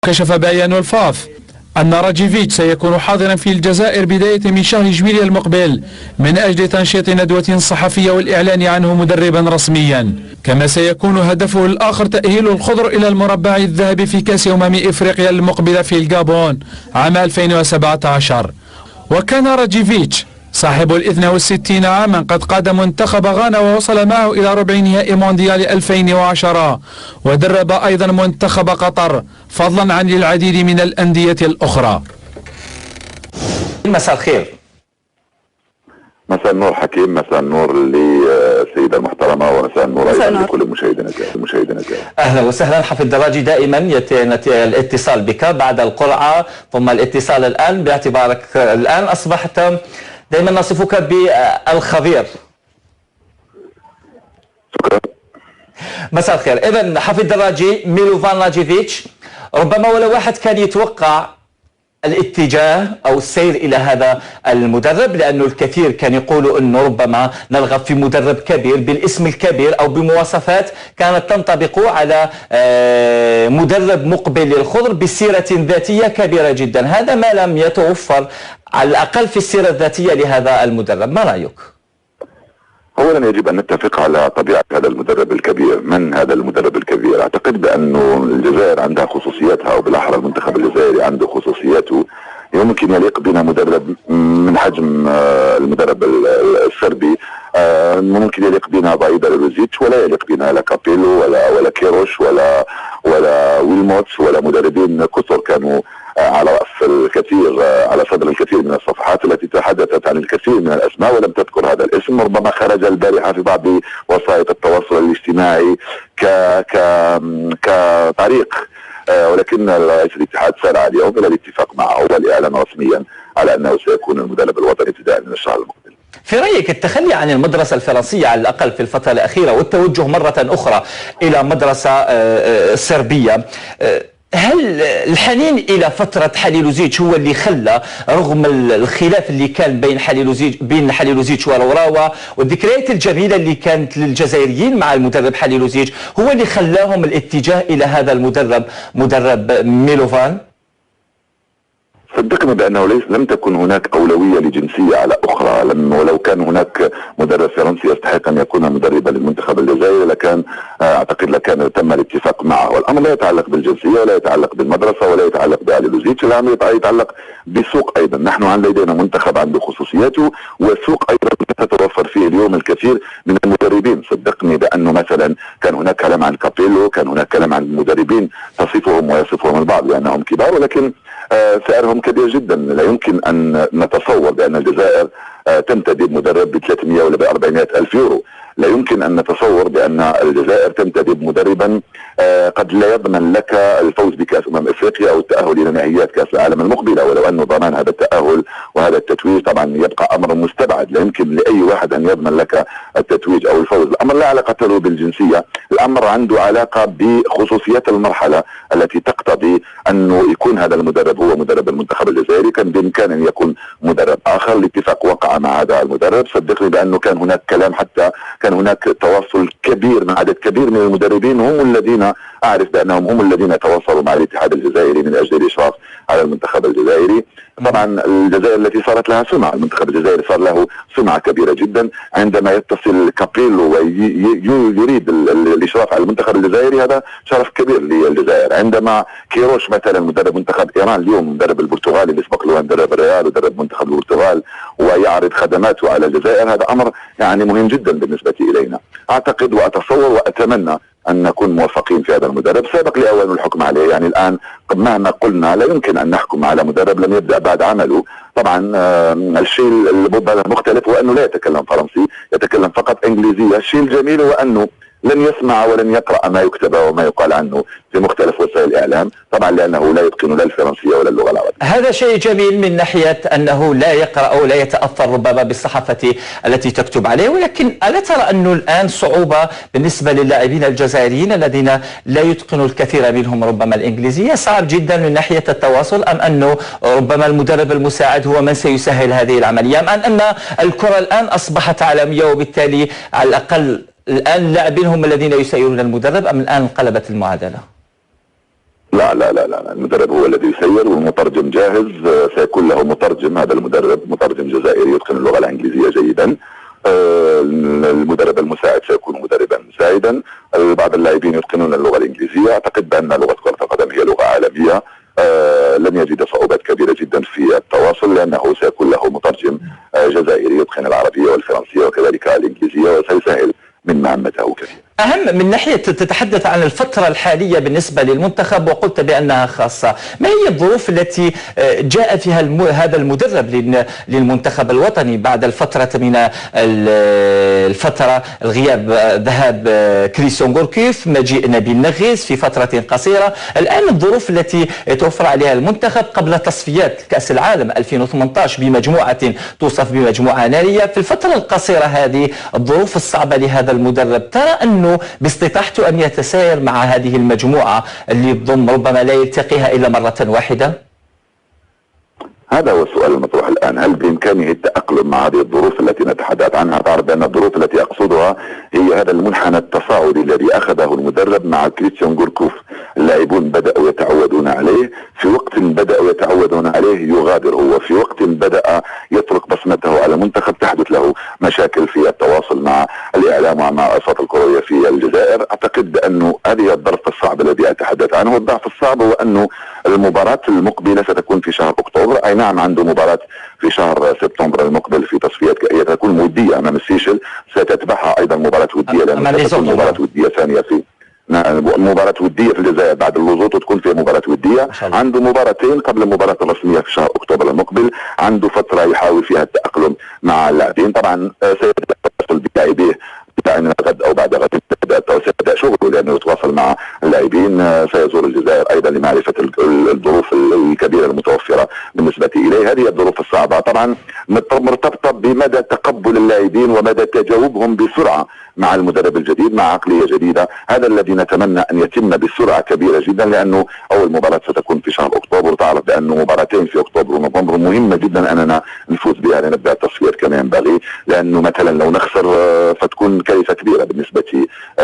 كشف بيان الفاف أن راجيفيتش سيكون حاضرا في الجزائر بداية من شهر جويلية المقبل من أجل تنشيط ندوة صحفية والإعلان عنه مدربا رسميا، كما سيكون هدفه الآخر تأهيل الخضر إلى المربع الذهبي في كأس إفريقيا المقبلة في الغابون عام 2017. وكان راجيفيتش صاحب 62 عاما قد قاد منتخب غانا ووصل معه إلى ربع نهائي مونديال 2010، ودرب أيضا منتخب قطر فضلا عن العديد من الأندية الأخرى. مساء الخير. مساء النور حكيم، مساء النور للسيدة المحترمة، ومساء النور أيضا لكل مشاهدينا. أهلا وسهلا حفيد دراجي، دائما يأتي الاتصال بك بعد القرعة ثم الاتصال الآن، باعتبارك الآن أصبحت دائما نصفك بالخبير. شكرا. مساء الخير. إذن حفيد دراجي، ميلوفان راجيفيتش ربما ولا واحد كان يتوقع الاتجاه أو السير إلى هذا المدرب، لأنه الكثير كان يقولوا أنه ربما نرغب في مدرب كبير بالاسم الكبير أو بمواصفات كانت تنطبق على مدرب مقبل للخضر بسيرة ذاتية كبيرة جدا. هذا ما لم يتوفر على الأقل في السيرة الذاتية لهذا المدرب، ما رأيك؟ اولا يجب ان نتفق على طبيعه هذا المدرب الكبير. من هذا المدرب الكبير؟ اعتقد بانه الجزائر عندها خصوصياتها، او بالاحرى المنتخب الجزائري عنده خصوصياته يمكن يليق بنا مدرب من حجم المدرب السربي. ممكن يليق بنا بايدر لوزيتش، ولا يليق بنا لا كابيلو ولا كيروش ولا ويلموتس، ولا مدربين كثر كانوا على رأس الكثير، على صدر الكثير من الصفحات التي تحدثت عن الكثير من الأسماء ولم تذكر هذا الاسم. ربما خرج البارحة في بعض وسائل التواصل الاجتماعي كطريق، ولكن رئيس الاتحاد سارع اليوم إلى الاتفاق معه والإعلان رسميا على أنه سيكون المدرب الوطني ابتداء من الشهر المقبل. في رأيك التخلي عن المدرسة الفرنسية على الأقل في الفترة الأخيرة والتوجه مرة أخرى إلى مدرسة سربية، هل الحنين إلى فترة حليلوزيتش هو اللي خلى، رغم الخلاف اللي كان بين حليلوزيتش وروراوا والذكريات الجميلة اللي كانت للجزائريين مع المدرب حليلوزيتش، هو اللي خلاهم الاتجاه إلى هذا المدرب، مدرب ميلوفان؟ صدقني بأنه لم تكن هناك أولوية لجنسية على أخرى. ولو كان هناك مدرب فرنسي يستحق أن يكون مدربا للمنتخب الجزائري لكان لكان تم الاتفاق معه. والأمر لا يتعلق بالجنسية ولا يتعلق بالمدرسة ولا يتعلق بحليلوزيتش، الأمر يتعلق بسوق أيضا. نحن لدينا منتخب عنده خصوصياته، وسوق أيضا تتوفر فيه اليوم الكثير من المدربين. صدقني بأنه مثلا كان هناك كلام عن كابيلو، كان هناك كلام عن المدربين تصفهم ويصفهم البعض بأنهم كبار، ولكن سعرهم كبير جدا. لا يمكن أن نتصور بأن الجزائر تنتدب مدرب ب 300 ولا ب 400 ألف يورو. لا يمكن أن نتصور بأن الجزائر تنتدب مدربا قد لا يضمن لك الفوز بكأس إفريقيا أو التأهل إلى نهائيات كأس العالم المقبلة، ولو أنه ضمان هذا التأهل وهذا التتويج طبعا يبقى أمر مستبعد. لا يمكن لأي واحد أن يضمن لك التتويج أو الفوز. الأمر لا علاقة له بالجنسية، الأمر عنده علاقة بخصوصيات المرحلة التي تقتضي أنه يكون هذا المدرب هو مدرب المنتخب الجزائري. كان بإمكانه أن يكون مدرب آخر. الاتفاق وقع مع هذا المدرب. صدقني بأنه كان هناك كلام، حتى كان هناك تواصل كبير مع عدد كبير من المدربين، هم الذين أعرف بأنهم هم الذين تواصلوا مع الاتحاد الجزائري من أجل الإشراف على المنتخب الجزائري. طبعا الجزائر التي صارت لها سمعة، المنتخب الجزائري صار له سمعة كبيرة جدا. عندما يتصل كابيلو ويريد الإشراف على المنتخب الجزائري هذا شرف كبير للجزائر. عندما كيروش مثلا مدرب منتخب إيران اليوم، مدرب البرتغال اللي سبق له مدرب الريال ودرب منتخب البرتغال، ويعرض خدماته على الجزائر، هذا أمر يعني مهم جدا بالنسبة إلينا. أعتقد وأتصور وأتمنى أن نكون موفقين في هذا المدرب. سابق لأوان الحكم عليه، يعني الآن مهما قلنا لا يمكن أن نحكم على مدرب لم يبدأ بعد عمله. طبعا الشيء المختلف هو أنه لا يتكلم فرنسي، يتكلم فقط إنجليزية. الشيء الجميل هو أنه لن يسمع ولن يقرأ ما يكتب وما يقال عنه في مختلف وسائل الإعلام، طبعا لأنه لا يتقن لا الفرنسية ولا اللغة العربية. هذا شيء جميل من ناحية أنه لا يقرأ أو لا يتأثر ربما بالصحافة التي تكتب عليه، ولكن ألا ترى أنه الآن صعوبة بالنسبة للاعبين الجزائريين الذين لا يتقنوا الكثير منهم ربما الإنجليزية؟ صعب جدا من ناحية التواصل، أم أنه ربما المدرب المساعد هو من سيسهل هذه العملية، أم أن الكرة الآن أصبحت عالمية وبالتالي على الأقل الآن اللاعبين هم الذين يسيرون المدرب، أم الآن انقلبت المعادلة؟ لا لا لا لا، المدرب هو الذي يسير والمترجم جاهز. سيكون له مترجم، هذا المدرب مترجم جزائري يتقن اللغة الإنجليزية جيدا. المدرب المساعد سيكون مدربا مساعدا. بعض اللاعبين يتقنون اللغة الإنجليزية. أعتقد بأن لغة كرة القدم هي لغة عالمية. لن يجد صعوبات كبيرة جدا في التواصل، لأنه سيكون له مترجم جزائري يتقن العربية والفرنسية وكذلك الإنجليزية، وسيسهل من مهمته كثيرا. أهم من ناحية تتحدث عن الفترة الحالية بالنسبة للمنتخب وقلت بأنها خاصة، ما هي الظروف التي جاء فيها هذا المدرب للمنتخب الوطني بعد الفترة من الفترة الغياب، ذهاب كريستيان غوركيف، مجيء نبيل نغيس في فترة قصيرة، الآن الظروف التي توفر عليها المنتخب قبل تصفيات كأس العالم 2018 بمجموعة توصف بمجموعة نارية، في الفترة القصيرة هذه الظروف الصعبة لهذا المدرب، ترى أنه باستطاعته أن يتساير مع هذه المجموعة اللي تضم ربما لا يلتقيها إلا مرة واحدة؟ هذا هو السؤال المطروح الآن، هل بإمكانه التأقلم مع هذه الظروف التي نتحدث عنها؟ تعرف بأن الظروف التي أقصدها هي هذا المنحنى التصاعدي الذي أخذه المدرب مع كريستيان غوركوف. اللاعبون بدأوا يتعودون عليه، في وقت بدأوا يتعودون عليه يغادر هو، في وقت بدأ يترك بصمته على المنتخب تحدث له مشاكل في التواصل مع الإعلام ومع الأوساط الكروية في الجزائر. أعتقد بأنه هذه الظرف الصعب الذي أتحدث عنه، والضعف الصعب هو أنه المباراة المقبلة ستكون في شهر أكتوبر. أي نعم عنده مباراة في شهر سبتمبر المقبل في تصفيات هي تكون ودية أمام السيشل، ستتبعها أيضا مباراة ودية لأنها ستكون مباراة ودية ثانية في مباراة ودية في الجزائر بعد اللوزوت وتكون في مباراة ودية. عنده مباراتين قبل المباراة الرسمية في شهر أكتوبر المقبل، عنده فترة يحاول فيها التأقلم مع اللاعبين. طبعا سيتصل بلاعبيه غد او بعد غد سيبدا شغله لانه يتواصل مع اللاعبين. سيزور الجزائر ايضا لمعرفه الظروف الكبيره المتوفره بالنسبه اليه. هذه الظروف الصعبه طبعا مرتبطه بمدى تقبل اللاعبين ومدى تجاوبهم بسرعه مع المدرب الجديد مع عقليه جديده. هذا الذي نتمنى ان يتم بسرعه كبيره جدا، لانه اول مباراه ستكون في شهر اكتوبر. تعرف بانه مباراتين في اكتوبر ونوفمبر مهمه جدا اننا نفوز بها لنبدا التصفيات كما ينبغي، لانه مثلا لو نخسر فتكون كارثه كبيره بالنسبه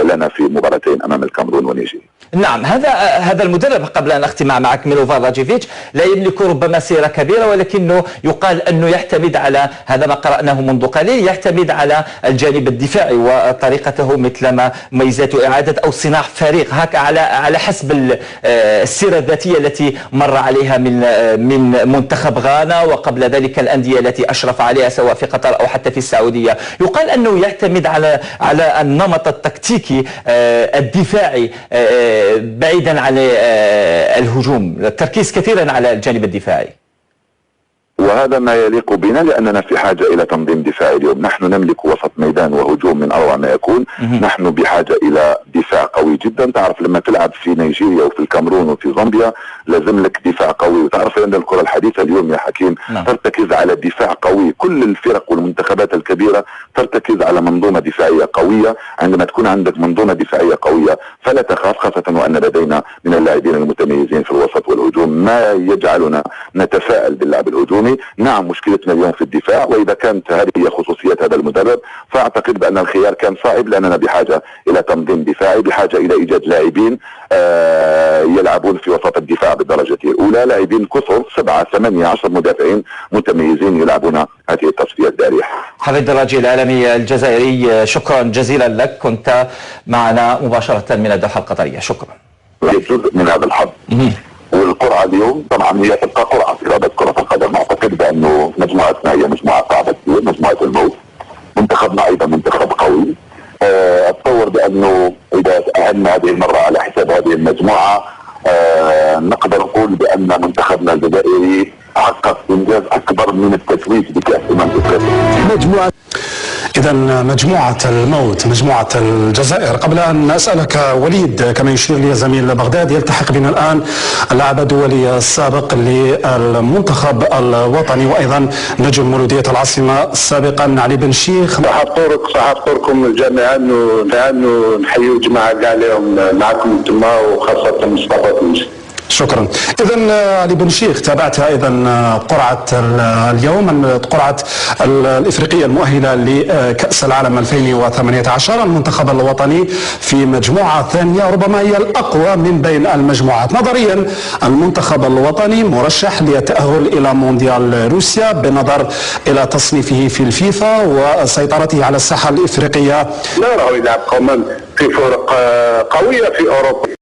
لنا في مباراتين امام الكاميرون ونيجيريا. نعم، هذا المدرب قبل ان اختم معك ميلوفان راجيفيتش لا يملك ربما سيره كبيره، ولكنه يقال انه يعتمد على هذا ما قراناه منذ قليل، يعتمد على الجانب الدفاعي وطريقته مثلما ميزات اعاده او صناع فريق هكا على حسب السيره الذاتيه التي مر عليها من منتخب غانا وقبل ذلك الانديه التي اشرف عليها سواء في قطر او حتى في السعوديه. يقال انه يعتمد على النمط التكتيكي الدفاعي بعيدا عن الهجوم، التركيز كثيرا على الجانب الدفاعي، وهذا ما يليق بنا لأننا في حاجة إلى تنظيم دفاعي اليوم. نحن نملك وسط ميدان وهجوم من أروع ما يكون. نحن بحاجة إلى دفاع قوي جدا. تعرف لما تلعب في نيجيريا وفي الكاميرون وفي زامبيا لازم لك دفاع قوي. وتعرف أن الكرة الحديثة اليوم يا حكيم ترتكز على دفاع قوي. كل الفرق والمنتخبات الكبيرة ترتكز على منظومة دفاعية قوية. عندما تكون عندك منظومة دفاعية قوية فلا تخاف، خاصة وأن لدينا من اللاعبين المتميزين في الوسط والهجوم ما يجعلنا نتفائل باللعب الهجومي. نعم مشكلتنا اليوم في الدفاع، وإذا كانت هذه هي خصوصيات هذا المدرب فأعتقد بأن الخيار كان صعب، لأننا بحاجة إلى تنظيم دفاعي، بحاجة إلى إيجاد لاعبين يلعبون في وسط الدفاع بالدرجة الأولى، لاعبين كثر 7 8 10 مدافعين متميزين يلعبون هذه التصفيات داريح. حفيد دراجي العالمي الجزائري، شكرا جزيلا لك، كنت معنا مباشرة من الدوحة القطرية. شكرا. جزء من هذا الحظ. والقرعة اليوم طبعا هي تبقى قرعة في رياضة كرة القدم. أعتقد بأنه مجموعتنا هي مجموعة صعبة كثير، مجموعة الموت. منتخبنا أيضا منتخب قوي. أتصور بأنه إذا تأهلنا هذه المرة على حساب هذه المجموعة نقدر نقول بأن منتخبنا الجزائري حقق إنجاز أكبر من التتويج بكأس مجموعة. إذا مجموعة الموت، مجموعة الجزائر. قبل أن أسألك وليد، كما يشير لي زميل بغداد، يلتحق بنا الآن اللاعب الدولي السابق للمنتخب الوطني وأيضا نجم مولودية العاصمة سابقا علي بن شيخ. صحفتكم جميعا ونحيوا جماعة كاع اليوم معكم انتم وخاصة مصطفى تونسي. شكرا. إذن علي بن شيخ، تابعت أيضا قرعة اليوم، القرعة الإفريقية المؤهلة لكأس العالم 2018. المنتخب الوطني في مجموعة ثانية ربما هي الأقوى من بين المجموعات. نظريا المنتخب الوطني مرشح للتأهل إلى مونديال روسيا بالنظر إلى تصنيفه في الفيفا وسيطرته على الساحة الإفريقية. لا أراه يلعب قوما في فرق قوية في أوروبا.